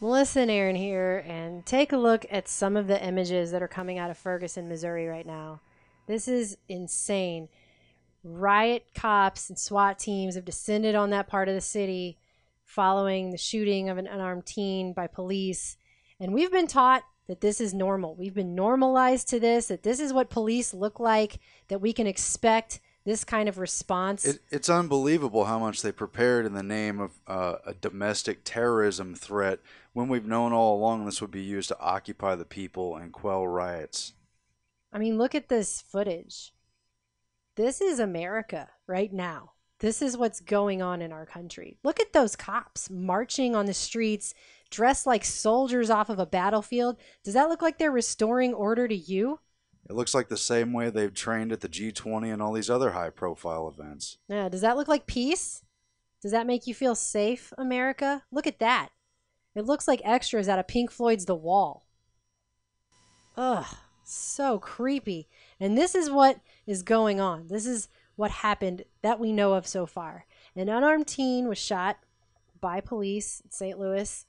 Melissa and Aaron here, and take a look at some of the images that are coming out of Ferguson, Missouri right now. This is insane. Riot cops and SWAT teams have descended on that part of the city following the shooting of an unarmed teen by police. And we've been taught that this is normal. We've been normalized to this, that this is what police look like, that we can expect this kind of response. It's unbelievable how much they prepared in the name of a domestic terrorism threat when we've known all along this would be used to occupy the people and quell riots. I mean, look at this footage. This is America right now. This is what's going on in our country. Look at those cops marching on the streets, dressed like soldiers off of a battlefield. Does that look like they're restoring order to you? It looks like the same way they've trained at the G20 and all these other high-profile events. Yeah, does that look like peace? Does that make you feel safe, America? Look at that. It looks like extras out of Pink Floyd's The Wall. Ugh, so creepy. And this is what is going on. This is what happened that we know of so far. An unarmed teen was shot by police in St. Louis.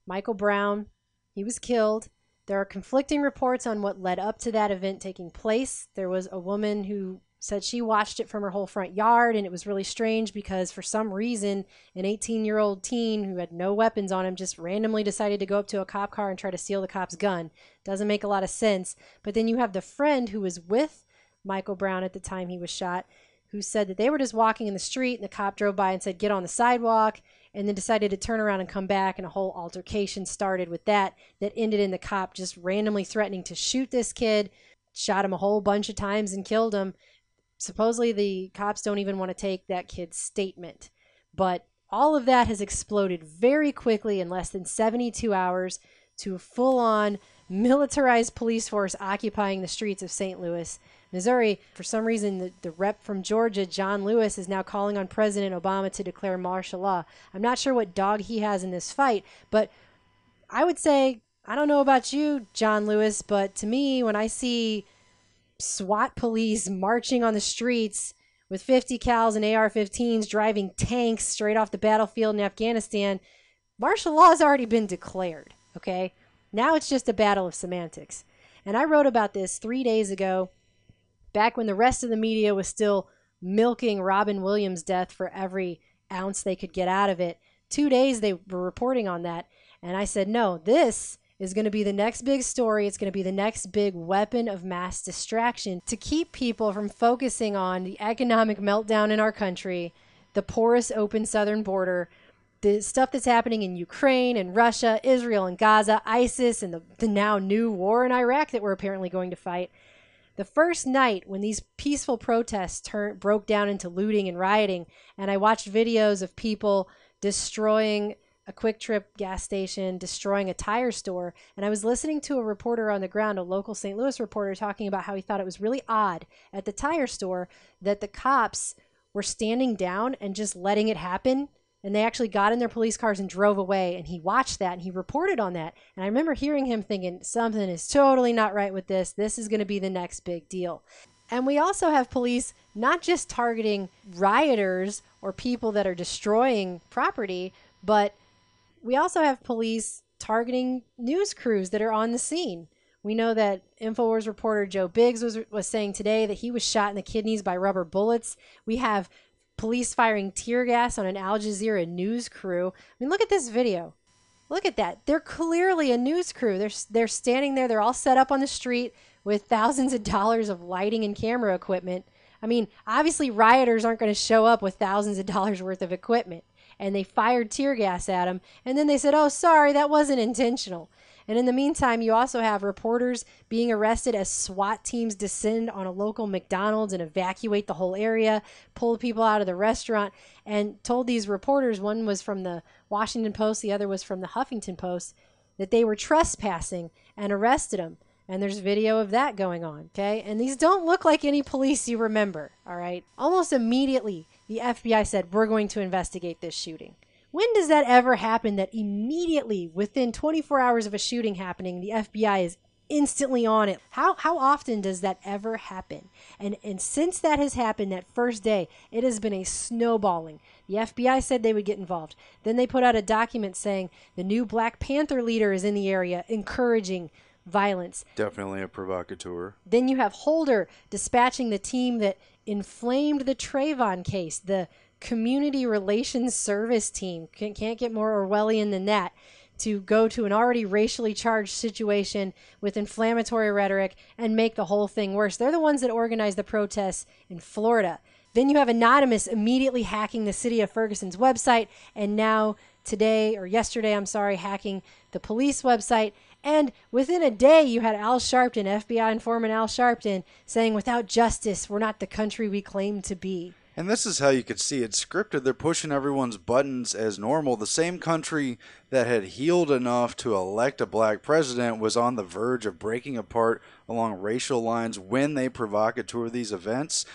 Michael Brown, he was killed. There are conflicting reports on what led up to that event taking place. There was a woman who said she watched it from her whole front yard, and it was really strange because for some reason, an 18-year-old teen who had no weapons on him just randomly decided to go up to a cop car and try to steal the cop's gun. Doesn't make a lot of sense. But then you have the friend who was with Michael Brown at the time he was shot, who said that they were just walking in the street and the cop drove by and said, "Get on the sidewalk," and then decided to turn around and come back, and a whole altercation started with that ended in the cop just randomly threatening to shoot this kid, shot him a whole bunch of times and killed him. Supposedly the cops don't even want to take that kid's statement. But all of that has exploded very quickly in less than 72 hours to a full-on militarized police force occupying the streets of St. Louis, Missouri. For some reason, the rep from Georgia, John Lewis, is now calling on President Obama to declare martial law. I'm not sure what dog he has in this fight, but I would say, I don't know about you, John Lewis, but to me, when I see SWAT police marching on the streets with 50 cals and AR-15s driving tanks straight off the battlefield in Afghanistan, martial law has already been declared, okay? Now it's just a battle of semantics. And I wrote about this 3 days ago, back when the rest of the media was still milking Robin Williams' death for every ounce they could get out of it. 2 days they were reporting on that. And I said, no, this is going to be the next big story. It's going to be the next big weapon of mass distraction to keep people from focusing on the economic meltdown in our country, the porous open southern border, the stuff that's happening in Ukraine and Russia, Israel and Gaza, ISIS, and the now new war in Iraq that we're apparently going to fight. The first night when these peaceful protests broke down into looting and rioting, and I watched videos of people destroying a Quick Trip gas station, destroying a tire store, and I was listening to a reporter on the ground, a local St. Louis reporter, talking about how he thought it was really odd at the tire store that the cops were standing down and just letting it happen. And they actually got in their police cars and drove away. And he watched that and he reported on that. And I remember hearing him thinking, something is totally not right with this. This is going to be the next big deal. And we also have police not just targeting rioters or people that are destroying property, but we also have police targeting news crews that are on the scene. We know that InfoWars reporter Joe Biggs was saying today that he was shot in the kidneys by rubber bullets. We have police firing tear gas on an Al Jazeera news crew. I mean, look at this video. Look at that. They're clearly a news crew. They're standing there. They're all set up on the street with thousands of dollars of lighting and camera equipment. I mean, obviously rioters aren't going to show up with thousands of dollars worth of equipment. And they fired tear gas at them. And then they said, oh, sorry, that wasn't intentional. And in the meantime, you also have reporters being arrested as SWAT teams descend on a local McDonald's and evacuate the whole area, pull people out of the restaurant, and told these reporters, one was from the Washington Post, the other was from the Huffington Post, that they were trespassing and arrested them. And there's video of that going on, okay? And these don't look like any police you remember, all right? Almost immediately, the FBI said, we're going to investigate this shooting. When does that ever happen that immediately, within 24 hours of a shooting happening, the FBI is instantly on it. How often does that ever happen? And since that has happened, that first day, it has been a snowballing. The FBI said they would get involved. Then they put out a document saying the new Black Panther leader is in the area, encouraging violence. Definitely a provocateur. Then you have Holder dispatching the team that inflamed the Trayvon case, the Community Relations Service team. Can't get more Orwellian than that. To go to an already racially charged situation with inflammatory rhetoric and make the whole thing worse. They're the ones that organized the protests in Florida. Then you have Anonymous immediately hacking the city of Ferguson's website, and now today, or yesterday, I'm sorry, hacking the police website. And within a day, you had Al Sharpton, FBI informant Al Sharpton, saying, without justice, we're not the country we claim to be. And this is how you could see it's scripted. They're pushing everyone's buttons as normal. The same country that had healed enough to elect a black president was on the verge of breaking apart along racial lines when they provocateur these events.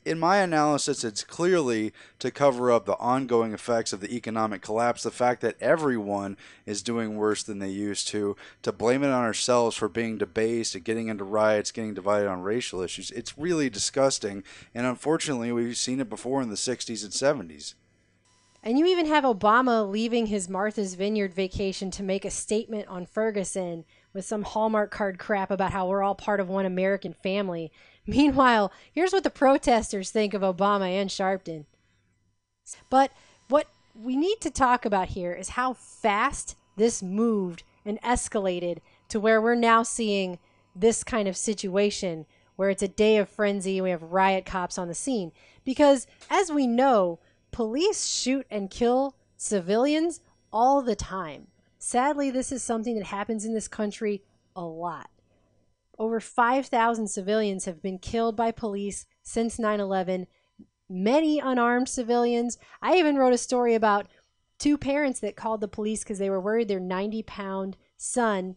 In my analysis, it's clearly to cover up the ongoing effects of the economic collapse, the fact that everyone is doing worse than they used to blame it on ourselves for being debased and getting into riots, getting divided on racial issues. It's really disgusting, and unfortunately, we've seen it before in the 60s and 70s. And you even have Obama leaving his Martha's Vineyard vacation to make a statement on Ferguson with some Hallmark card crap about how we're all part of one American family. Meanwhile, here's what the protesters think of Obama and Sharpton. But what we need to talk about here is how fast this moved and escalated to where we're now seeing this kind of situation where it's a day of frenzy and we have riot cops on the scene. Because as we know, police shoot and kill civilians all the time. Sadly, this is something that happens in this country a lot. Over 5,000 civilians have been killed by police since 9/11. Many unarmed civilians. I even wrote a story about two parents that called the police because they were worried their 90-pound son,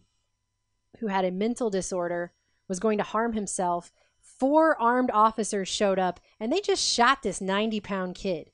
who had a mental disorder, was going to harm himself. 4 armed officers showed up and they just shot this 90-pound kid.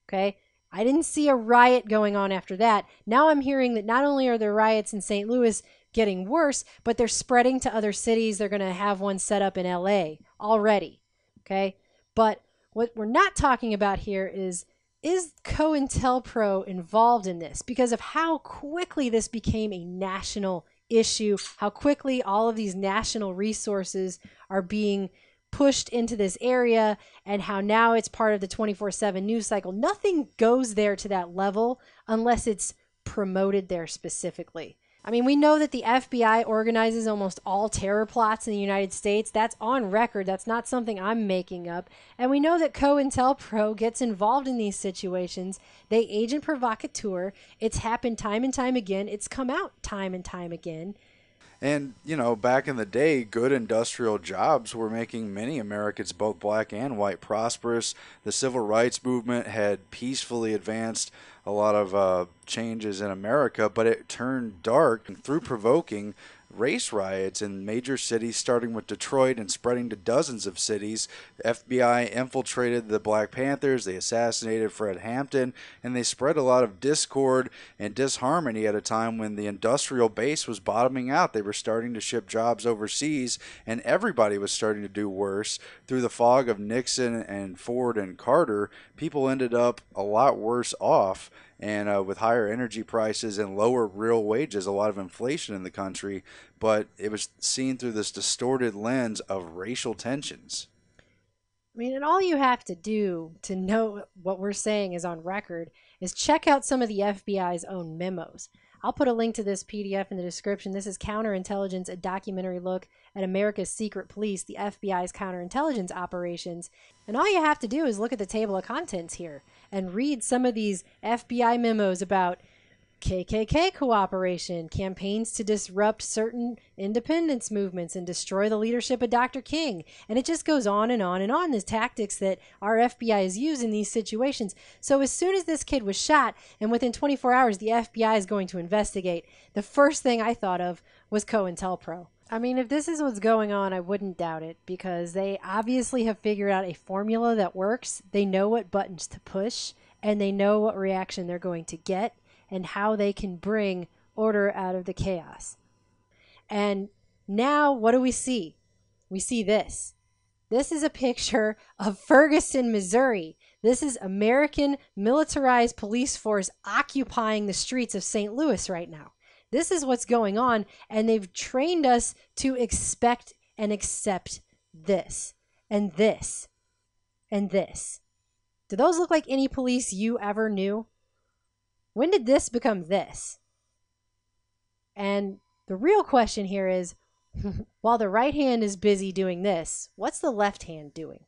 Okay, I didn't see a riot going on after that. Now I'm hearing that not only are there riots in St. Louis getting worse, but they're spreading to other cities. They're going to have one set up in LA already. Okay, but what we're not talking about here is Cointelpro involved in this because of how quickly this became a national issue, how quickly all of these national resources are being pushed into this area, and how now it's part of the 24/7 news cycle. Nothing goes there to that level unless it's promoted there specifically. I mean, we know that the FBI organizes almost all terror plots in the United States. That's on record. That's not something I'm making up. And we know that Cointelpro gets involved in these situations. They agent provocateur. It's happened time and time again. It's come out time and time again. And, you know, back in the day, good industrial jobs were making many Americans, both black and white, prosperous. The civil rights movement had peacefully advanced a lot of changes in America, but it turned dark through provoking race riots in major cities, starting with Detroit and spreading to dozens of cities. The FBI infiltrated the Black Panthers, they assassinated Fred Hampton, and they spread a lot of discord and disharmony at a time when the industrial base was bottoming out. They were starting to ship jobs overseas, and everybody was starting to do worse. Through the fog of Nixon and Ford and Carter, people ended up a lot worse off, and with higher energy prices and lower real wages, a lot of inflation in the country, but it was seen through this distorted lens of racial tensions. I mean, and all you have to do to know what we're saying is on record is check out some of the FBI's own memos. I'll put a link to this PDF in the description. This is Counterintelligence, a documentary look at America's secret police, the FBI's counterintelligence operations. And all you have to do is look at the table of contents here and read some of these FBI memos about KKK cooperation, campaigns to disrupt certain independence movements and destroy the leadership of Dr. King. And it just goes on and on and on, these tactics that our FBI has used in these situations. So as soon as this kid was shot, and within 24 hours the FBI is going to investigate, the first thing I thought of was Cointelpro. I mean, if this is what's going on, I wouldn't doubt it, because they obviously have figured out a formula that works. They know what buttons to push, and they know what reaction they're going to get, and how they can bring order out of the chaos. And Now, what do we see? We see this. This is a picture of Ferguson, Missouri. This is American militarized police force occupying the streets of St. Louis right now. This is what's going on, and they've trained us to expect and accept this, and this, and this. Do those look like any police you ever knew? When did this become this? And the real question here is, while the right hand is busy doing this, what's the left hand doing?